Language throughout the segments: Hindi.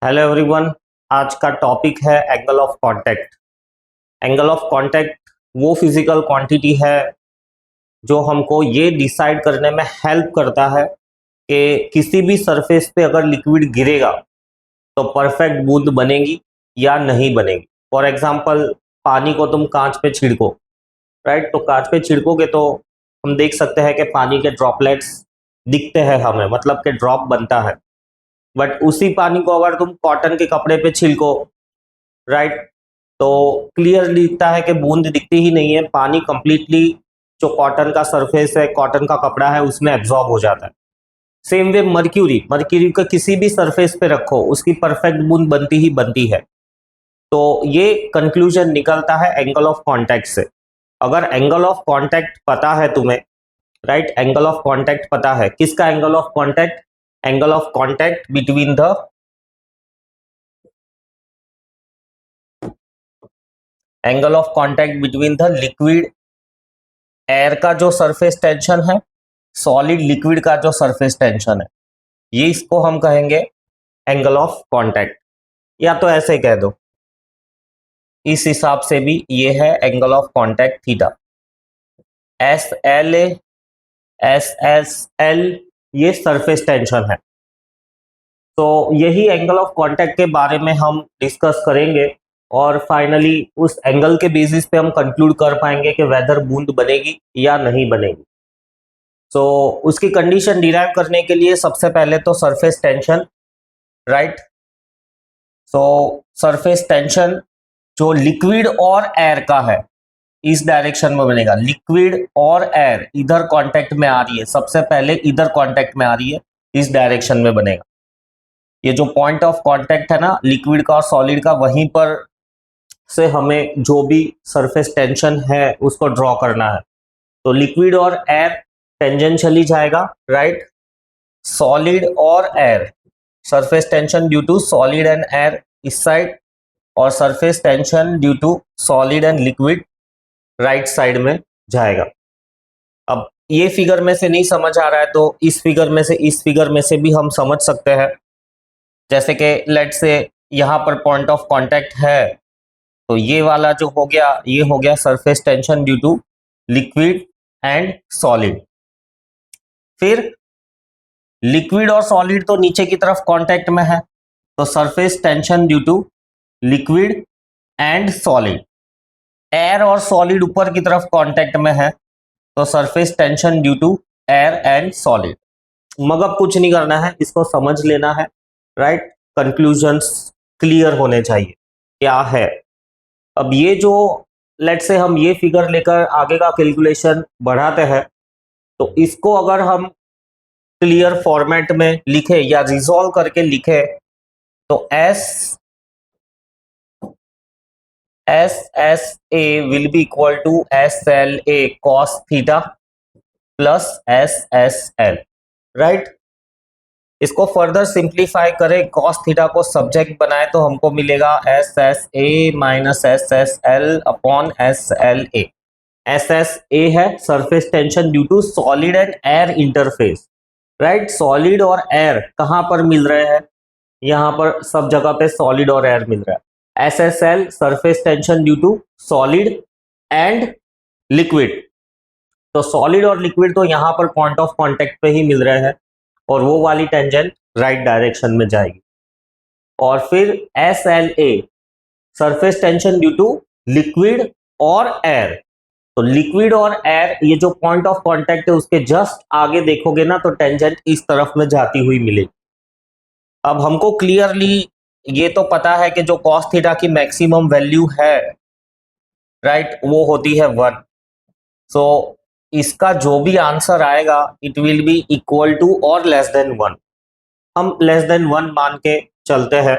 Hello everyone. आज का टॉपिक है angle of contact. Angle of contact वो फिजिकल क्वांटिटी है जो हमको ये डिसाइड करने में हेल्प करता है कि किसी भी सरफेस पे अगर लिक्विड गिरेगा तो परफेक्ट बूंद बनेगी या नहीं बनेगी। फॉर एग्जांपल, पानी को तुम कांच पे छिड़को, राइट? तो कांच पे छिड़कोगे तो हम देख सकते हैं कि पानी के ड्रॉपलेट्स दिखते हैं हमें, मतलब कि ड्रॉप बनता है। बट उसी पानी को अगर तुम कॉटन के कपड़े पे छिड़को, राइट, तो क्लियर दिखता है कि बूंद दिखती ही नहीं है। पानी कंप्लीटली जो कॉटन का सरफेस है, कॉटन का कपड़ा है, उसमें एब्जॉर्ब हो जाता है। सेम वे मर्क्यूरी मर्क्यूरी को किसी भी सरफेस पे रखो, उसकी परफेक्ट बूंद बनती ही बनती है। तो ये कंक्लूजन निकलता है एंगल ऑफ कांटेक्ट से। अगर एंगल ऑफ कांटेक्ट पता है तुम्हें, राइट, एंगल ऑफ कांटेक्ट पता है। किसका angle of contact? Angle of contact between the angle of contact between the liquid air का जो सरफेस टेंशन है, सॉलिड लिक्विड का जो सरफेस टेंशन है, ये इसको हम कहेंगे एंगल ऑफ कांटेक्ट, या तो ऐसे कह दो। इस हिसाब से भी ये है angle of contact theta. S L S S L ये सरफेस टेंशन है। तो यही एंगल ऑफ कांटेक्ट के बारे में हम डिस्कस करेंगे और फाइनली उस एंगल के बेसिस पे हम कंक्लूड कर पाएंगे कि वेदर बूंद बनेगी या नहीं बनेगी। तो उसकी कंडीशन डिराइव करने के लिए सबसे पहले तो सरफेस टेंशन, राइट। सो सरफेस टेंशन जो लिक्विड और एयर का है, इस डायरेक्शन में बनेगा। लिक्विड और एयर इधर कांटेक्ट में आ रही है, सबसे पहले इधर कांटेक्ट में आ रही है, इस डायरेक्शन में बनेगा। ये जो पॉइंट ऑफ कांटेक्ट है ना लिक्विड का और सॉलिड का, वहीं पर से हमें जो भी सरफेस टेंशन है उसको ड्रॉ करना है। तो लिक्विड और एयर टेंजेंशियली जाएगा, राइट। सॉलिड और air, surface tension due to solid and air इस साइड, और surface tension due to solid and liquid right side में जाएगा। अब ये फिगर में से नहीं समझ आ रहा है तो इस फिगर में से, इस फिगर में से भी हम समझ सकते हैं। जैसे कि लेट से यहाँ पर पॉइंट ऑफ कांटेक्ट है, तो ये वाला जो हो गया, ये हो गया surface tension due to liquid and solid. फिर लिक्विड और सॉलिड तो नीचे की तरफ कांटेक्ट में है, तो surface tension due to liquid and solid. Air और सॉलिड ऊपर की तरफ कांटेक्ट में है, तो surface tension due to air and solid. मगर कुछ नहीं करना है, इसको समझ लेना है, राइट। कंक्लूजन्स क्लियर होने चाहिए क्या है। अब ये जो लेट से हम ये फिगर लेकर आगे का कैलकुलेशन बढ़ाते हैं, तो इसको अगर हम क्लियर फॉर्मेट में लिखे या रिजॉल्व करके लिखे, तो S S A will be equal to S L A cos theta plus S L, right. इसको फर्दर सिंप्लीफाई करें, कॉस थीटा को सब्जेक्ट बनाए तो हमको मिलेगा S S A minus S L upon S L A. S A है surface tension due to solid and air interface, right. Solid और एयर कहाँ पर मिल रहे हैं? यहाँ पर सब जगह पे सॉलिड और एयर मिल रहा है। S L surface tension due to solid and liquid. तो सॉलिड और लिक्विड तो यहाँ पर पॉइंट ऑफ कांटेक्ट पे ही मिल रहे हैं, और वो वाली टेंजेंट राइट डायरेक्शन में जाएगी। और फिर S L A surface tension due to liquid और एयर। तो लिक्विड और एयर, ये जो पॉइंट ऑफ कांटेक्ट है उसके जस्ट आगे देखोगे ना, तो टेंजेंट इस तरफ में जाती हुई मिलेगी। अब हमको क्लियरली ये तो पता है कि जो कॉस थीटा की मैक्सिमम वैल्यू है, राइट, वो होती है 1। सो इसका जो भी आंसर आएगा it will be equal to और लेस देन 1। हम लेस देन 1 मान के चलते हैं।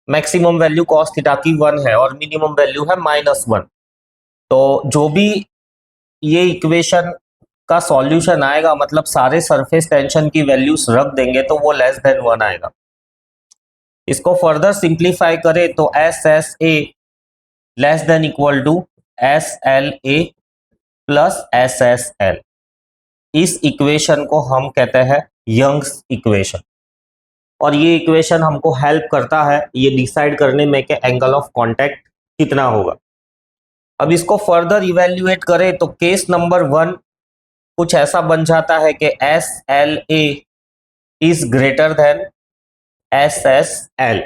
मैक्सिमम वैल्यू कॉस थीटा की 1 है और मिनिमम वैल्यू है -1। तो जो भी ये इक्वेशन का सॉल्यूशन आएगा, मतलब सारे सरफेस टेंशन की वैल्यूज रख देंगे तो वो लेस देन 1 आएगा। इसको फर्दर सिंप्लीफाई करें तो S A less than equal to S L A plus S L. इस इक्वेशन को हम कहते हैं यंग्स इक्वेशन। और ये इक्वेशन हमको हेल्प करता है ये डिसाइड करने में कि एंगल ऑफ कांटेक्ट कितना होगा। अब इसको फर्दर इवेल्युएट करें तो केस नंबर 1 कुछ ऐसा बन जाता है कि SLA is greater than SSL।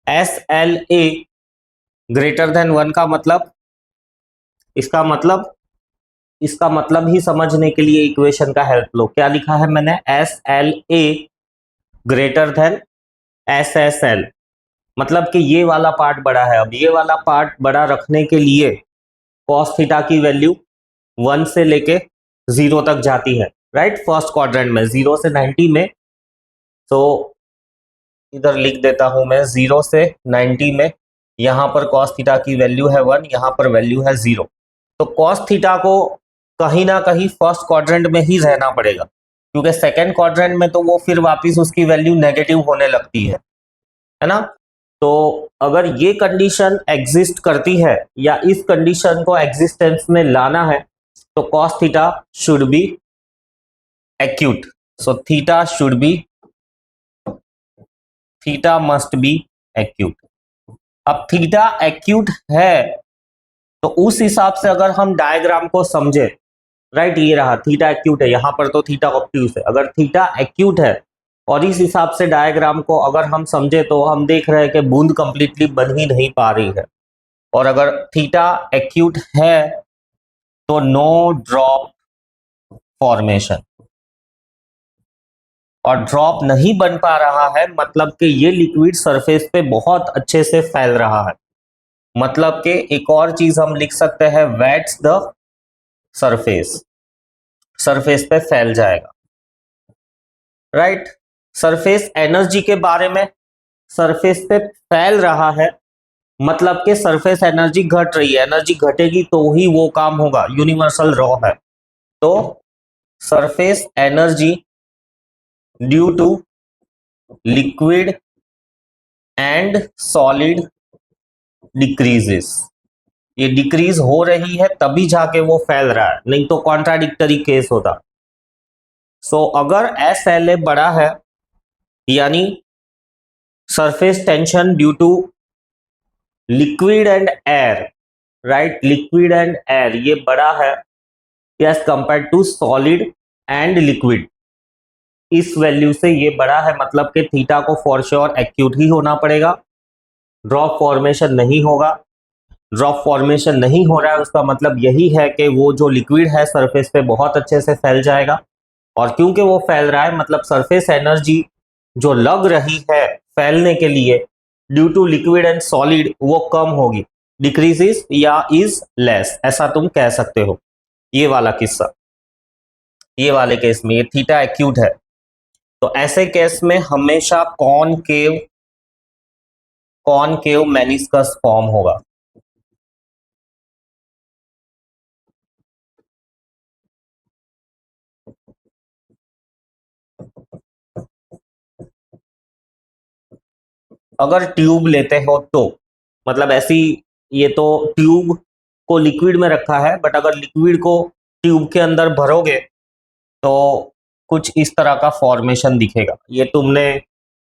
SLA greater than 1 का मतलब, इसका मतलब ही समझने के लिए इक्वेशन का हेल्प लो। क्या लिखा है मैंने? SLA ग्रेटर देन SSL, मतलब कि ये वाला पार्ट बड़ा है। अब ये वाला पार्ट बड़ा रखने के लिए cos थीटा की वैल्यू 1 से लेके 0 तक जाती है, राइट। फर्स्ट क्वाड्रेंट में 0 से 90 में, तो इधर लिख देता हूं मैं 0 से 90 में, यहां पर cos थीटा की वैल्यू है 1, यहां पर वैल्यू है 0। तो cos थीटा को कहीं ना कहीं फर्स्ट क्वाड्रेंट में ही रहना पड़ेगा, क्योंकि सेकेंड क्वाड्रेंट में तो वो फिर वापस उसकी वैल्यू नेगेटिव होने लगती है ना। तो अगर ये कंडीशन एग्जिस्ट करती है या इस कंडीशन को एग्जिस्टेंस में लाना है तो cos theta should be acute. So theta must be acute. अब थीटा एक्यूट है तो उस हिसाब से अगर हम डायग्राम को समझे, राइट, ये रहा थीटा एक्यूट है, यहां पर तो थीटा ऑब्ट्यूज है। अगर थीटा एक्यूट है और इस हिसाब से डायग्राम को अगर हम समझे तो हम देख रहे हैं कि बूंद कंप्लीटली बन ही नहीं पा रही है। और अगर थीटा एक्यूट है तो नो ड्रॉप फॉर्मेशन, और ड्रॉप नहीं बन पा रहा है मतलब कि ये लिक्विड सरफेस पे बहुत अच्छे से फैल रहा है। मतलब कि एक और चीज हम लिख सकते हैं, वेट्स द सरफेस पे फैल जाएगा, राइट। सरफेस एनर्जी के बारे में, सरफेस पे फैल रहा है मतलब कि सरफेस एनर्जी घट रही है, एनर्जी घटेगी तो ही वो काम होगा, यूनिवर्सल लॉ है। तो surface energy due to liquid and solid decreases, ये डिक्रीज हो रही है तभी जाके वो फैल रहा है, नहीं तो कॉन्ट्राडिक्टरी केस होता। सो अगर SLA बड़ा है यानी surface tension due to liquid and air, right, liquid and air ये बड़ा है as compare to solid and liquid, इस वैल्यू से ये बड़ा है, मतलब कि थीटा को फॉर श्योर एक्यूट ही होना पड़ेगा, ड्रॉप फॉर्मेशन नहीं होगा। ड्रॉप फॉर्मेशन नहीं हो रहा है उसका मतलब यही है कि वो जो लिक्विड है सरफेस पे बहुत अच्छे से फैल जाएगा, और क्योंकि वो फैल रहा है मतलब सरफेस एनर्जी जो लग रही है फैलने के लिए due to liquid and solid वो कम होगी, डिक्रीजेस या इज लेस, ऐसा तुम कह सकते हो। ये वाला किस्सा, ये वाले केस में ये थीटा एक्यूट है तो ऐसे केस में हमेशा कॉनकेव मेनिस्कस फॉर्म होगा। अगर ट्यूब लेते हो तो मतलब ऐसी, ये तो ट्यूब को लिक्विड में रखा है, बट अगर लिक्विड को ट्यूब के अंदर भरोगे तो कुछ इस तरह का फॉर्मेशन दिखेगा। ये तुमने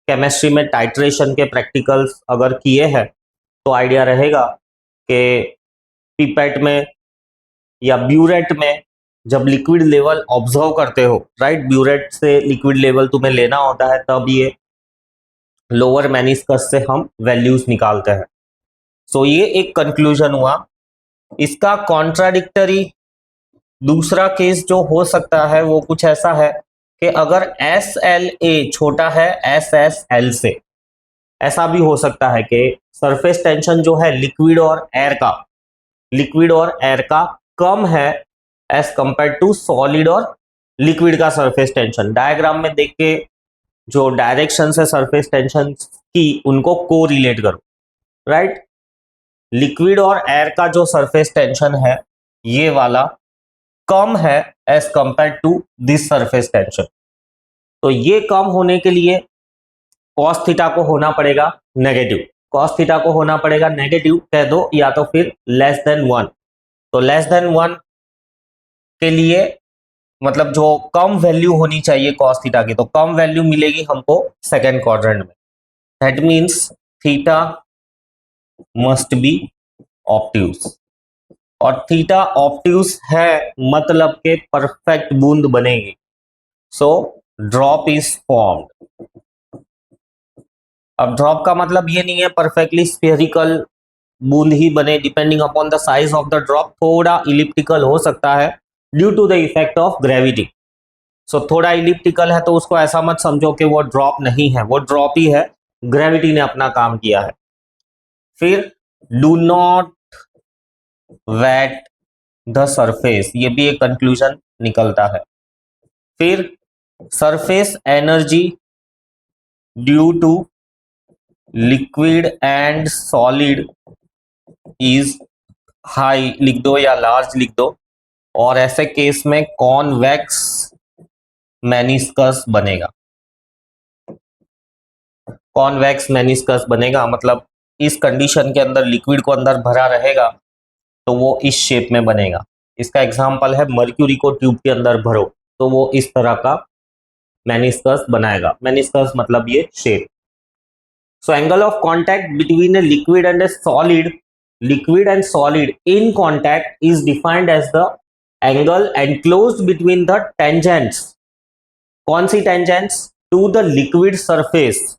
केमिस्ट्री में टाइट्रेशन के प्रैक्टिकल्स अगर किए हैं तो आइडिया रहेगा कि पिपेट में या ब्यूरेट में जब लिक्विड लेवल ऑब्जर्व करते हो, राइट, ब्यूरेट से लिक्विड लेवल तुम्हें लेना होता है तब ये लोअर मेनिस्कस से हम वैल्यूज निकालते हैं। सो ये एक कंक्लूजन हुआ। इसका कॉन्ट्राडिक्टरी दूसरा केस जो हो सकता है वो कुछ ऐसा है कि अगर SLA छोटा है SSL से, ऐसा भी हो सकता है कि सरफेस टेंशन जो है लिक्विड और एयर का कम है एज कंपेयर टू सॉलिड और लिक्विड का सरफेस टेंशन। डायग्राम में देख के जो डायरेक्शन है सरफेस टेंशन की उनको को रिलेट करो, राइट। लिक्विड और एयर का जो सरफेस टेंशन है ये वाला कम है as compare to this surface tension, तो ये कम होने के लिए cos थीटा को होना पड़ेगा नेगेटिव, cos थीटा को होना पड़ेगा नेगेटिव कह दो या तो फिर लेस देन 1। तो लेस देन 1 के लिए मतलब जो कम वैल्यू होनी चाहिए cos थीटा की, तो कम वैल्यू मिलेगी हमको सेकेंड क्वाड्रेंट में। That means theta must be obtuse, और थीटा ऑब्ट्यूज है मतलब के परफेक्ट बूंद बनेगी। So drop is formed. अब ड्रॉप का मतलब ये नहीं है परफेक्टली स्फेरिकल बूंद ही बने, depending upon the size of the drop थोड़ा इलिप्टिकल हो सकता है due to the effect of gravity. So थोड़ा इलिप्टिकल है तो उसको ऐसा मत समझो कि वो ड्रॉप नहीं है, वो ड्रॉप ही है, ग्रेविटी ने अपना काम किया है। फिर do not wet the surface, ये भी एक कंक्लूजन निकलता है। फिर surface energy due to liquid and solid is high लिख दो या लार्ज लिख दो, और ऐसे केस में कॉन्वेक्स मेनिस्कस बनेगा। कॉन्वेक्स मेनिस्कस बनेगा मतलब इस कंडीशन के अंदर लिक्विड को अंदर भरा रहेगा तो वो इस शेप में बनेगा। इसका एग्जांपल है मर्क्यूरी को ट्यूब के अंदर भरो तो वो इस तरह का मेनिस्कस बनाएगा। मेनिस्कस मतलब ये shape. So angle of contact between a liquid and solid in contact is defined as the angle enclosed between the tangents. कौन सी tangents? To the liquid surface,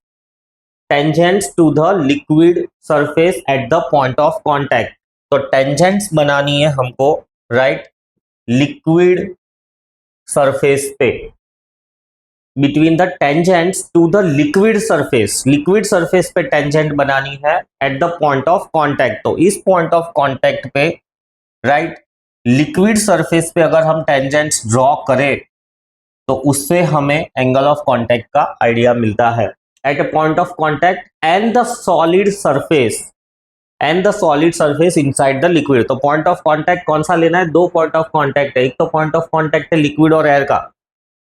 tangents to the liquid surface at the point of contact. तो टेंजेंट्स बनानी है हमको, राइट, लिक्विड सरफेस पे, between the tangents to the liquid surface पे टेंजेंट बनानी है at the point of contact. तो इस पॉइंट ऑफ कांटेक्ट पे, राइट, लिक्विड सरफेस पे अगर हम टेंजेंट्स ड्रॉ करें तो उससे हमें एंगल ऑफ कांटेक्ट का आइडिया मिलता है। At a point of contact and the solid surface inside the liquid. तो पॉइंट ऑफ कांटेक्ट कौन सा लेना है? दो पॉइंट ऑफ कांटेक्ट है, एक तो पॉइंट ऑफ कांटेक्ट है लिक्विड और एयर का,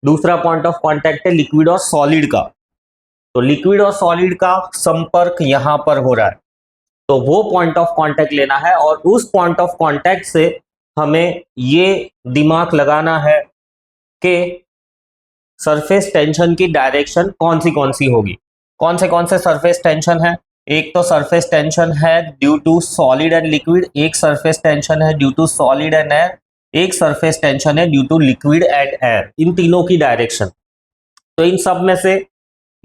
दूसरा पॉइंट ऑफ कांटेक्ट है लिक्विड और सॉलिड का। तो लिक्विड और सॉलिड का संपर्क यहां पर हो रहा है, तो वो पॉइंट ऑफ कांटेक्ट लेना है, और उस पॉइंट ऑफ कांटेक्ट से हमें ये दिमाग लगाना है कि सरफेस टेंशन की डायरेक्शन कौन सी होगी। कौन से सरफेस टेंशन है? एक तो सरफेस टेंशन है due to solid and liquid, एक सरफेस टेंशन है due to solid and air, एक सरफेस टेंशन है due to liquid and air. इन तीनों की डायरेक्शन, तो इन सब में से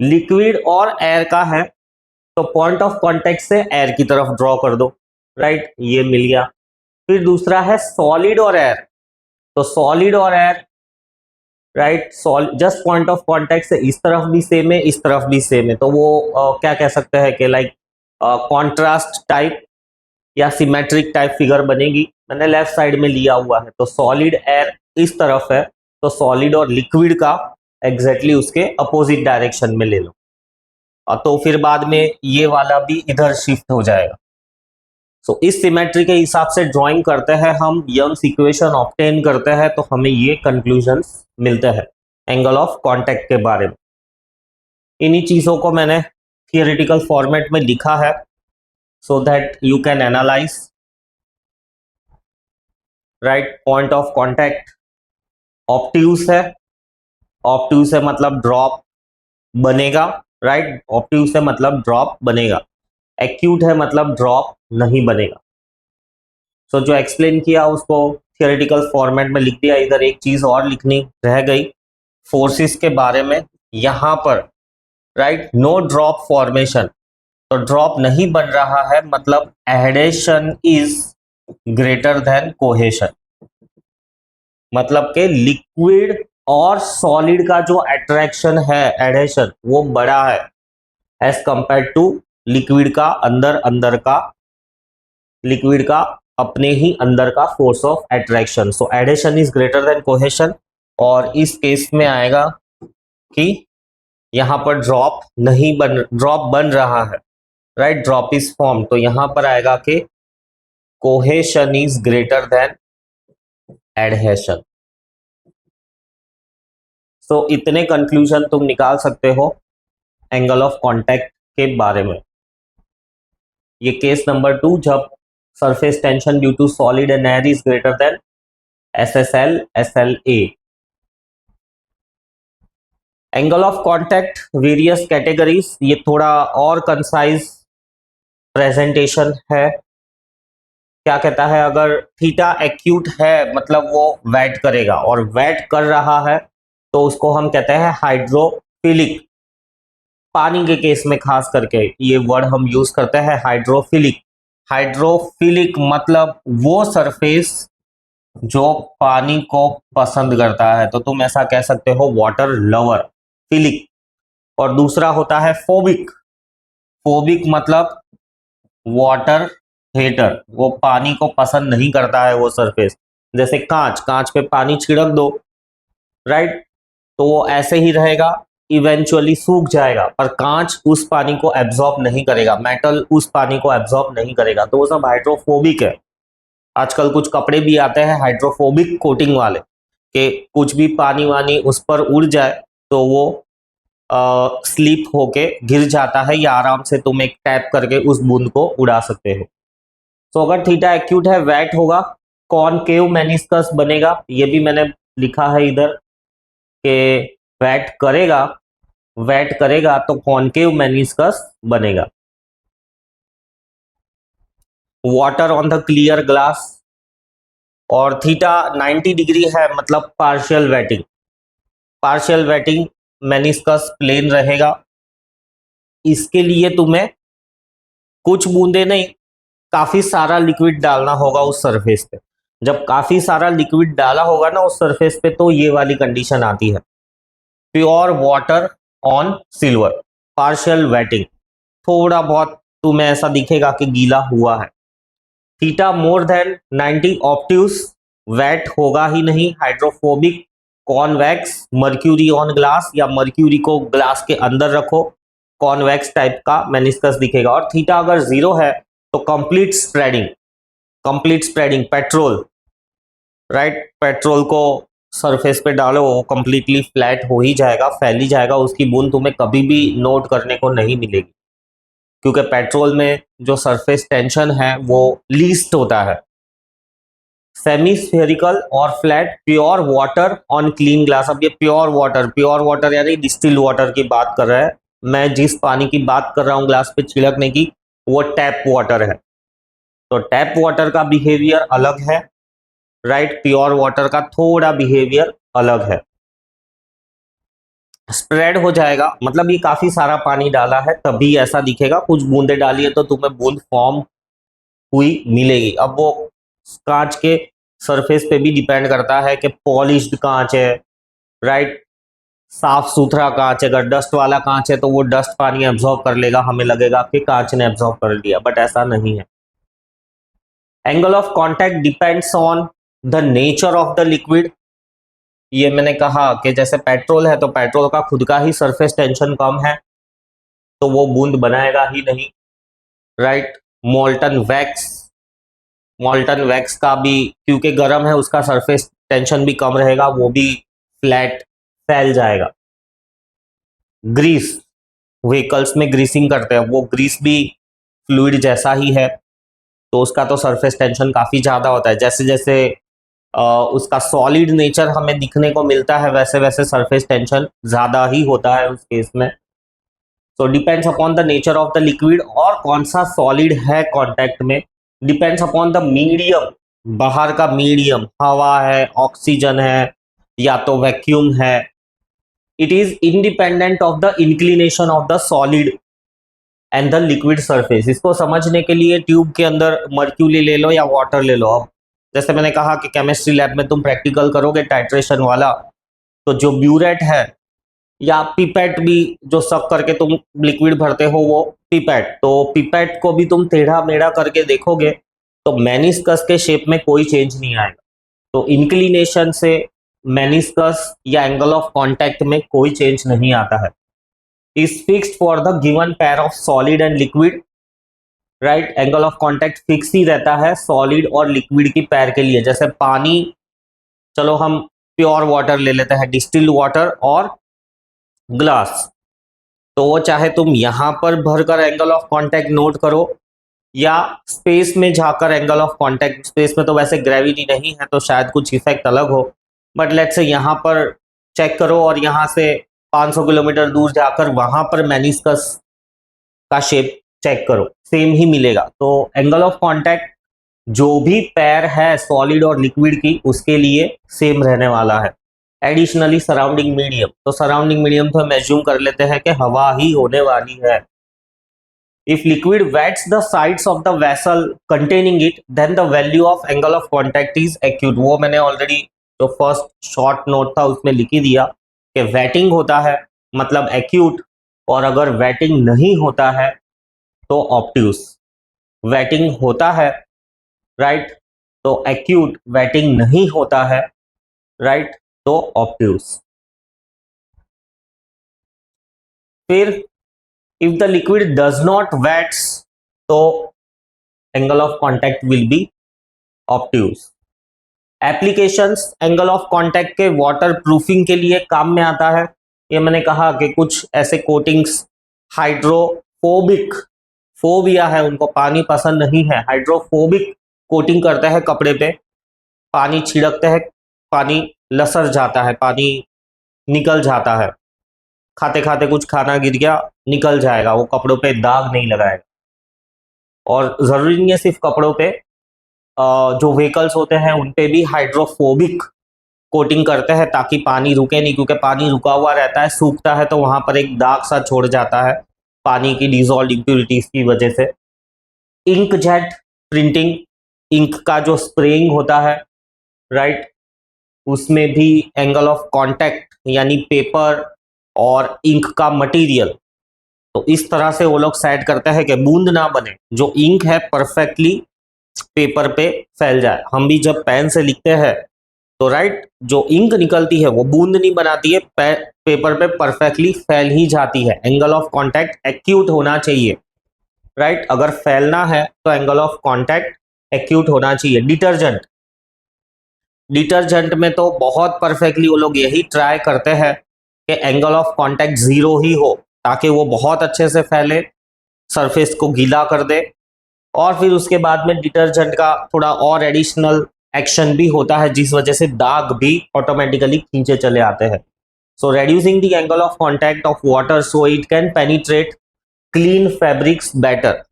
लिक्विड और एयर का है तो पॉइंट ऑफ कांटेक्ट से एयर की तरफ ड्रॉ कर दो, राइट, ये मिल गया। फिर दूसरा है सॉलिड और एयर, तो सॉलिड और air, right, just point of contact से इस तरफ भी सेम है इस तरफ भी सेम है, तो वो क्या कह सकते हैं कि लाइक कॉन्ट्रास्ट टाइप या सिमेट्रिक टाइप फिगर बनेगी। मैंने लेफ्ट साइड में लिया हुआ है, तो सॉलिड एयर इस तरफ है तो सॉलिड और लिक्विड का एग्जैक्टली उसके अपोजिट डायरेक्शन में ले लो, और तो फिर बाद में ये वाला भी इधर शिफ्ट हो जाएगा। सो इस सिमेट्री के हिसाब से ड्राइंग करते हैं हम, यंग्स इक्वेशन ऑब्टेन करते हैं, तो हमें ये कंक्लूजन्स मिलते हैं एंगल ऑफ कांटेक्ट के बारे में। इन्हीं चीजों को मैंने थियोरेटिकल फॉर्मेट में लिखा है so that you can analyze, right। Point of contact obtuse है मतलब ड्रॉप बनेगा, राइट, ऑब्ट्यूज है मतलब ड्रॉप बनेगा। एक्यूट है मतलब ड्रॉप नहीं बनेगा। सो जो एक्सप्लेन किया उसको थियोरेटिकल फॉर्मेट में लिख दिया। इधर एक चीज और लिखनी रह गई फोर्सेस के बारे में, यहां पर, राइट, नो ड्रॉप फॉर्मेशन, तो ड्रॉप नहीं बन रहा है मतलब adhesion is greater then cohesion, मतलब के लिक्विड और सॉलिड का जो अट्रैक्शन है, एडेशन, वो बड़ा है एज कंपेयर टू लिक्विड का लिक्विड का अपने ही अंदर का force of attraction. So adhesion is greater then cohesion, और इस केस में आएगा कि यहां पर ड्रॉप बन रहा है, राइट, ड्रॉप इज फॉर्म, तो यहां पर आएगा कि cohesion is greater than adhesion. So इतने कंक्लूजन तुम निकाल सकते हो एंगल ऑफ कांटेक्ट के बारे में। ये केस नंबर 2, जब surface tension due to solid and air is greater than SSL SLA, angle of contact various categories, ये थोड़ा और कंसाइज प्रेजेंटेशन है। क्या कहता है, अगर थीटा एक्यूट है मतलब वो वेट करेगा, और वेट कर रहा है तो उसको हम कहते हैं हाइड्रोफिलिक। पानी के केस में खास करके ये वर्ड हम यूज करते हैं हाइड्रोफिलिक। हाइड्रोफिलिक मतलब वो सरफेस जो पानी को पसंद करता है, तो तुम ऐसा कह सकते हो वाटर लवर, फिलिक। और दूसरा होता है फोबिक। फोबिक मतलब वाटर हेटर, वो पानी को पसंद नहीं करता है वो सरफेस। जैसे कांच, कांच पे पानी छिड़क दो, राइट, तो वो ऐसे ही रहेगा, इवेंचुअली सूख जाएगा, पर कांच उस पानी को एब्जॉर्ब नहीं करेगा, मेटल उस पानी को एब्जॉर्ब नहीं करेगा, तो वो सब हाइड्रोफोबिक है। आजकल कुछ कपड़े भी आते हैं हाइड्रोफोबिक कोटिंग वाले, कि कुछ भी पानी वानी उस पर उड़ जाए तो वो स्लिप होके गिर जाता है, या आराम से तुम एक टैप करके उस बूंद को उड़ा सकते हो। तो अगर थीटा एक्यूट है, वेट होगा, कॉनकेव मेनिस्कस बनेगा, ये भी मैंने लिखा है इधर कि वेट करेगा तो कॉनकेव मेनिस्कस बनेगा। Water on the clear glass, और थीटा 90 डिग्री है मतलब partial wetting. Partial wetting meniscus plane रहेगा। इसके लिए तुम्हें कुछ बूंदे नहीं, काफी सारा लिक्विड डालना होगा उस सरफेस पे। जब काफी सारा लिक्विड डाला होगा ना उस सरफेस पे, तो ये वाली कंडीशन आती है, pure water on silver, partial wetting. थोड़ा बहुत तुम्हें ऐसा दिखेगा कि गीला हुआ है। Theta more than 90 obtuse, wet होगा ही नहीं, hydrophobic, convex, mercury on glass, या मर्क्यूरी को ग्लास के अंदर रखो, कॉन्वेक्स टाइप का मेनिस्कस दिखेगा। और थीटा अगर 0 है तो complete spreading, complete spreading, petrol, right, petrol को सरफेस पे डालो, वो कंप्लीटली फ्लैट हो ही जाएगा, फैल ही जाएगा, उसकी बूंद तुम्हें कभी भी नोट करने को नहीं मिलेगी, क्योंकि पेट्रोल में जो सरफेस टेंशन है वो लीस्ट होता है। सेमी स्फेरिकल और flat, pure water on clean glass. अब ये प्योर वाटर यानी डिस्टिल्ड वाटर की बात कर रहा है। मैं जिस पानी की बात कर रहा हूँ ग्लास पे छिड़कने की, वो टैप वाटर है। तो टैप वाटर का बिहेवियर अलग है, राइट, प्योर वाटर का थोड़ा बिहेवियर अलग है। स्प्रेड हो जाएगा मतलब ये काफी सारा पानी डाला है तभी ऐसा दिखेगा, कुछ बूंदे डालिए तो तुम्हें बूंद फॉर्म हुई मिलेगी। अब वो कांच के सरफेस पे भी डिपेंड करता है कि पॉलिश्ड कांच है, राइट, साफ सुथरा कांच है। अगर डस्ट वाला कांच है तो वो डस्ट पानी एब्जॉर्ब कर लेगा, हमें लगेगा कि कांच ने एब्जॉर्ब कर लिया, बट ऐसा नहीं है। Angle of contact depends on the nature of the liquid. ये मैंने कहा कि जैसे पेट्रोल है तो पेट्रोल का खुद का ही सरफेस टेंशन कम है, तो वो बूंद बनाएगा ही नहीं, right. Molten wax, molten wax का भी क्योंकि गर्म है उसका सरफेस टेंशन भी कम रहेगा, वो भी फ्लैट फैल जाएगा। ग्रीस, व्हीकल्स में ग्रीसिंग करते हैं, वो ग्रीस भी फ्लूइड जैसा ही है, तो उसका तो सरफेस टेंशन काफी ज्यादा होता है। जैसे जैसे उसका सॉलिड नेचर हमें दिखने को मिलता है, वैसे वैसे सरफेस टेंशन ज्यादा ही होता है उस केस में। So depends upon the nature of the liquid, और कौन सा सॉलिड है कांटेक्ट में, डिपेंड्स अपॉन द मीडियम, बाहर का मीडियम, हवा है, ऑक्सीजन है, या तो वैक्यूम है। It is independent of the inclination of the solid and the liquid surface. इसको समझने के लिए ट्यूब के अंदर मर्क्यूरी ले लो या वाटर ले लो। अब जैसे मैंने कहा कि केमिस्ट्री लैब में तुम प्रैक्टिकल करोगे टाइट्रेशन वाला, तो जो ब्यूरेट है या पिपेट भी जो सब करके तुम लिक्विड भरते हो, वो पिपेट, तो पिपेट को भी तुम टेढ़ा मेढ़ा करके देखोगे तो मेनिस्कस के शेप में कोई चेंज नहीं आएगा। तो इंक्लिनेशन से मेनिस्कस या एंगल ऑफ कांटेक्ट में कोई चेंज नहीं आता है। Is fixed for the given pair of solid and liquid, right, angle of contact fixed ही रहता है सॉलिड और लिक्विड की पैर के लिए। जैसे पानी, चलो हम प्योर वाटर ले लेते हैं, डिस्टिल्ड वाटर और ग्लास, तो वो चाहे तुम यहां पर भरकर एंगल ऑफ कांटेक्ट नोट करो या स्पेस में जाकर एंगल ऑफ कांटेक्ट, स्पेस में तो वैसे ग्रेविटी नहीं है तो शायद कुछ इफेक्ट अलग हो, बट लेट्स से यहां पर चेक करो और यहां से 500 किलोमीटर दूर जाकर वहां पर मेनिस्कस का शेप चेक करो, सेम ही मिलेगा। तो एंगल ऑफ कांटेक्ट जो भी पैर है सॉलिड और लिक्विड की उसके लिए सेम रहने वाला है। एडिशनली सराउंडिंग मीडियम, तो सराउंडिंग मीडियम तो हम एज्यूम कर लेते हैं कि हवा ही होने वाली है। If liquid wets the sides of the vessel containing it, then the value of angle of contact is acute। वो मैंने ऑलरेडी जो फर्स्ट शॉर्ट नोट था उसमें लिख ही दिया कि वेटिंग होता है मतलब एक्यूट, और अगर वेटिंग नहीं होता है तो ऑब्ट्यूस। वेटिंग होता है राइट तो एक्यूट, वेटिंग नहीं होता है राइट तो ऑब्ट्यूस। फिर if the liquid does not wets तो angle of contact will be obtuse. Applications angle of contact के वाटर प्रूफिंग के लिए काम में आता है। ये मैंने कहा कि कुछ ऐसे कोटिंग्स हाइड्रोफोबिक, फोबिया है उनको, पानी पसंद नहीं है, हाइड्रोफोबिक कोटिंग करते हैं कपड़े पे, पानी छिड़कते हैं, पानी लसर जाता है, पानी निकल जाता है, खाते खाते कुछ खाना गिर गया निकल जाएगा, वो कपड़ों पे दाग नहीं लगाएगा। और जरूरी नहीं है सिर्फ कपड़ों पे, जो व्हीकल्स होते हैं उन पे भी हाइड्रोफोबिक कोटिंग करते हैं ताकि पानी रुके नहीं, क्योंकि पानी रुका हुआ रहता है, सूखता है तो वहां पर एक दाग सा छोड़ जाता है पानी की डिजॉल्व इम्प्यूरिटीज की वजह से। इंक जेट प्रिंटिंग, इंक का जो स्प्रेइंग होता है राइट, उसमें भी एंगल ऑफ कांटेक्ट यानी पेपर और इंक का मटेरियल, तो इस तरह से वो लोग सेट करते हैं कि बूंद ना बने, जो इंक है परफेक्टली पेपर पे फैल जाए। हम भी जब पेन से लिखते हैं तो राइट जो इंक निकलती है वो बूंद नहीं बनाती है, पेपर पे परफेक्टली फैल ही जाती है। एंगल ऑफ कांटेक्ट एक्यूट होना चाहिए राइट, अगर फैलना है तो एंगल ऑफ कांटेक्ट एक्यूट होना चाहिए। डिटर्जेंट, डिटर्जेंट में तो बहुत परफेक्टली वो लोग यही ट्राई करते हैं कि एंगल ऑफ कांटेक्ट जीरो ही हो ताकि वो बहुत अच्छे से फैले, सरफेस को गीला कर दे, और फिर उसके बाद में डिटर्जेंट का थोड़ा और एडिशनल एक्शन भी होता है जिस वजह से दाग भी ऑटोमेटिकली खींचे चले आते हैं। So reducing the angle of contact of water so it can penetrate clean fabrics better.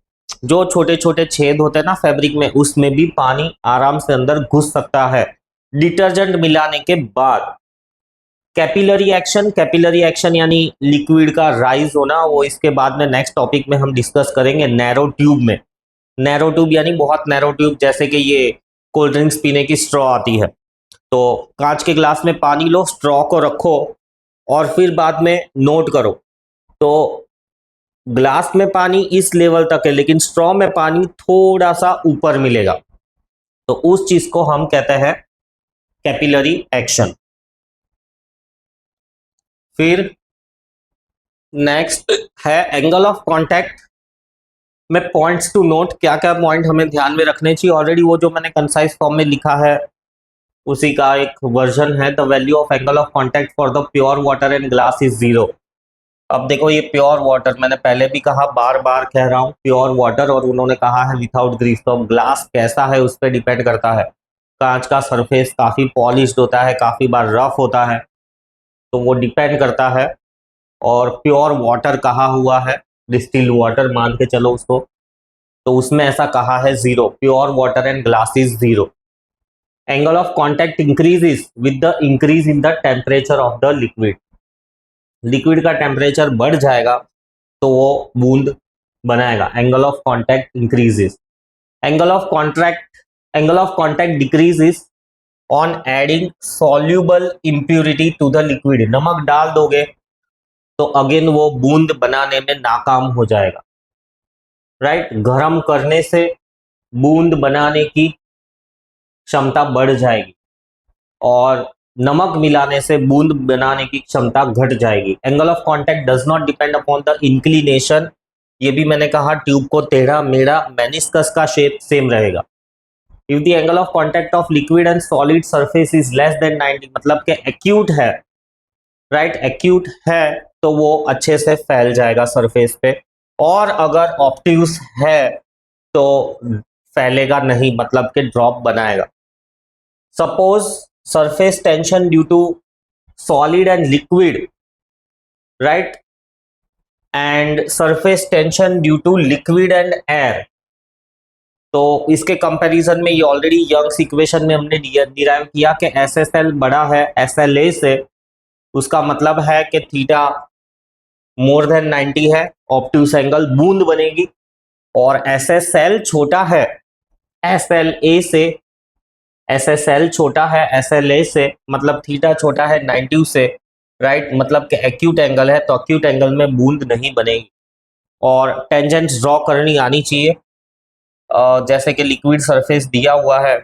जो छोटे छोटे छेद होते हैं ना फैब्रिक में, उसमें भी पानी आराम से अंदर घुस सकता है डिटर्जेंट मिलाने के बाद। कैपिलरी एक्शन, कैपिलरी एक्शन यानी लिक्विड का राइज होना, वो इसके बाद में नेक्स्ट टॉपिक में हम डिस्कस करेंगे नैरो ट्यूब में। नैरो ट्यूब यानी बहुत नैरो ट्यूब, जैसे कि ये कोल्ड ड्रिंक्स पीने की स्ट्रॉ आती है, तो कांच के ग्लास में पानी लो, स्ट्रॉ को रखो और फिर बाद में नोट करो तो ग्लास में पानी इस लेवल तक है लेकिन स्ट्रॉ में पानी थोड़ा सा ऊपर मिलेगा, तो उस चीज को हम कहते हैं कैपिलरी एक्शन। फिर नेक्स्ट है एंगल ऑफ कांटेक्ट में पॉइंट्स टू नोट, क्या क्या पॉइंट हमें ध्यान में रखने चाहिए। ऑलरेडी वो जो मैंने कंसाइज फॉर्म में लिखा है उसी का एक वर्जन है। The value of angle of contact for the pure water and glass is 0। अब देखो ये प्योर वाटर, मैंने पहले भी कहा, बार बार कह रहा हूँ प्योर वाटर, और उन्होंने कहा है विथआउट ग्रीस। तो ग्लास कैसा है उस पर डिपेंड करता है। कांच का सरफेस काफी पॉलिश्ड होता है, काफी बार रफ होता है, तो वो डिपेंड करता है। और प्योर वाटर कहा हुआ है, डिस्टिल्ड वाटर मान के चलो उसको, तो उसमें ऐसा कहा है 0। Pure water and glass is 0। Angle of contact increases with the increase in the temperature of the liquid. Liquid का टेम्परेचर बढ़ जाएगा तो वो बूंद बनाएगा। Angle of contact increases. Angle of contact decreases on adding soluble impurity to the liquid. नमक डाल दोगे तो अगेन वो बूंद बनाने में नाकाम हो जाएगा राइट। गर्म करने से बूंद बनाने की क्षमता बढ़ जाएगी और नमक मिलाने से बूंद बनाने की क्षमता घट जाएगी। Angle of contact does not depend upon the inclination. ये भी मैंने कहा ट्यूब को टेढ़ा मेढ़ा, मेनिस्कस का शेप सेम रहेगा। If the angle of contact of liquid and solid surface is less than 90, मतलब कि एक्यूट है राइट, एक्यूट है तो वो अच्छे से फैल जाएगा सरफेस पे, और अगर ऑब्ट्यूस है तो फैलेगा नहीं, मतलब कि ड्रॉप बनाएगा। Suppose surface tension due to solid and liquid right, and surface tension due to liquid and air. तो इसके कंपैरिजन में ये ऑलरेडी यंग्स इक्वेशन में हमने डिराइव किया कि एस एस एल बड़ा है एस एल ए से, उसका मतलब है कि थीटा मोर देन 90 है, ऑब्ट्यूस एंगल बूंद बनेगी, और एस एस एल छोटा है एस एल ए से, एस एस एल छोटा है एस एल ए से, मतलब थीटा छोटा है 90 से, राइट, मतलब कि एक्यूट एंगल है, तो एक्यूट एंगल में बूंद नहीं बनेगी। और टेंजेंट्स ड्रॉ करनी आनी चाहिए, जैसे कि लिक्विड सरफेस दिया हुआ है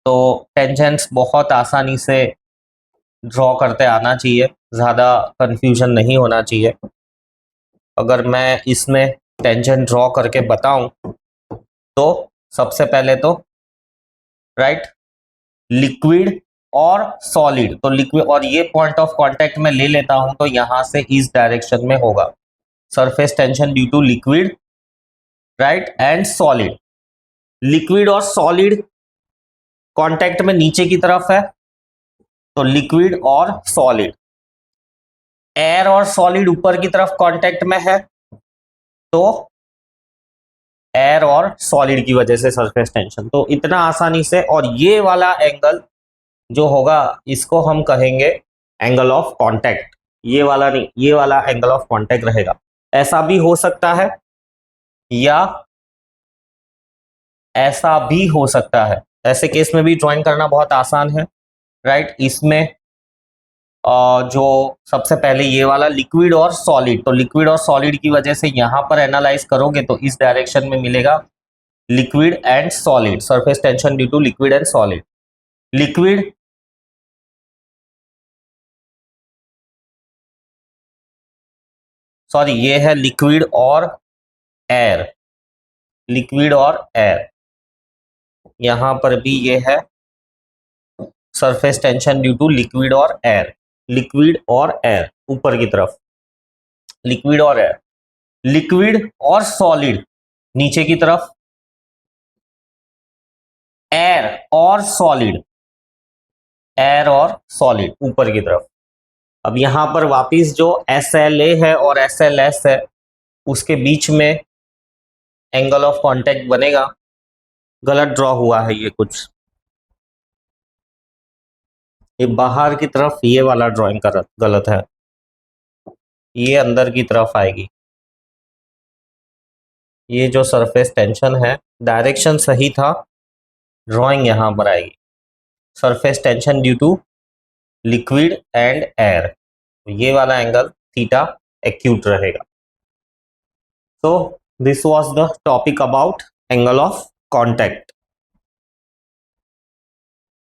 तो टेंजेंट्स बहुत आसानी से ड्रॉ करते आना चाहिए, ज़्यादा कंफ्यूजन नहीं होना चाहिए। अगर मैं इसमें टेंजेंट ड्रॉ करके बताऊं तो सबसे पहले तो राइट, लिक्विड और सॉलिड, तो लिक्विड और ये पॉइंट ऑफ कांटेक्ट में ले लेता हूं तो यहां से इस डायरेक्शन में होगा, surface tension due to liquid, right, and solid. Liquid और सॉलिड कांटेक्ट में नीचे की तरफ है, तो लिक्विड और सॉलिड। एयर और सॉलिड ऊपर की तरफ कांटेक्ट में है, तो एयर और सॉलिड की वजह से सरफेस टेंशन। तो इतना आसानी से, और ये वाला एंगल जो होगा इसको हम कहेंगे एंगल ऑफ कांटेक्ट, ये वाला नहीं, ये वाला एंगल ऑफ कांटेक्ट रहेगा। ऐसा भी हो सकता है या ऐसा भी हो सकता है, ऐसे केस में भी ड्राइंग करना बहुत आसान है, राइट। इसमें जो सबसे पहले ये वाला लिक्विड और सॉलिड, तो लिक्विड और सॉलिड की वजह से यहां पर एनालाइज करोगे तो इस डायरेक्शन में मिलेगा liquid and solid, surface tension due to liquid and solid. Liquid sorry, ये है लिक्विड और एयर, लिक्विड और एयर, यहां पर भी ये है surface tension due to liquid और एयर, लिक्विड और एयर ऊपर की तरफ, लिक्विड और एयर। लिक्विड और सॉलिड नीचे की तरफ, एयर और सॉलिड, एयर और सॉलिड ऊपर की तरफ। अब यहां पर वापिस जो एस एल ए है और एस एल एस है उसके बीच में एंगल ऑफ कांटेक्ट बनेगा, गलत ड्रॉ हुआ है ये कुछ, ये बाहर की तरफ ये वाला ड्राइंग गलत है, ये अंदर की तरफ आएगी। ये जो सरफेस टेंशन है डायरेक्शन सही था, ड्राइंग यहां पर आएगी surface tension due to liquid and air, ये वाला एंगल थीटा एक्यूट रहेगा। So this was the topic about angle of contact.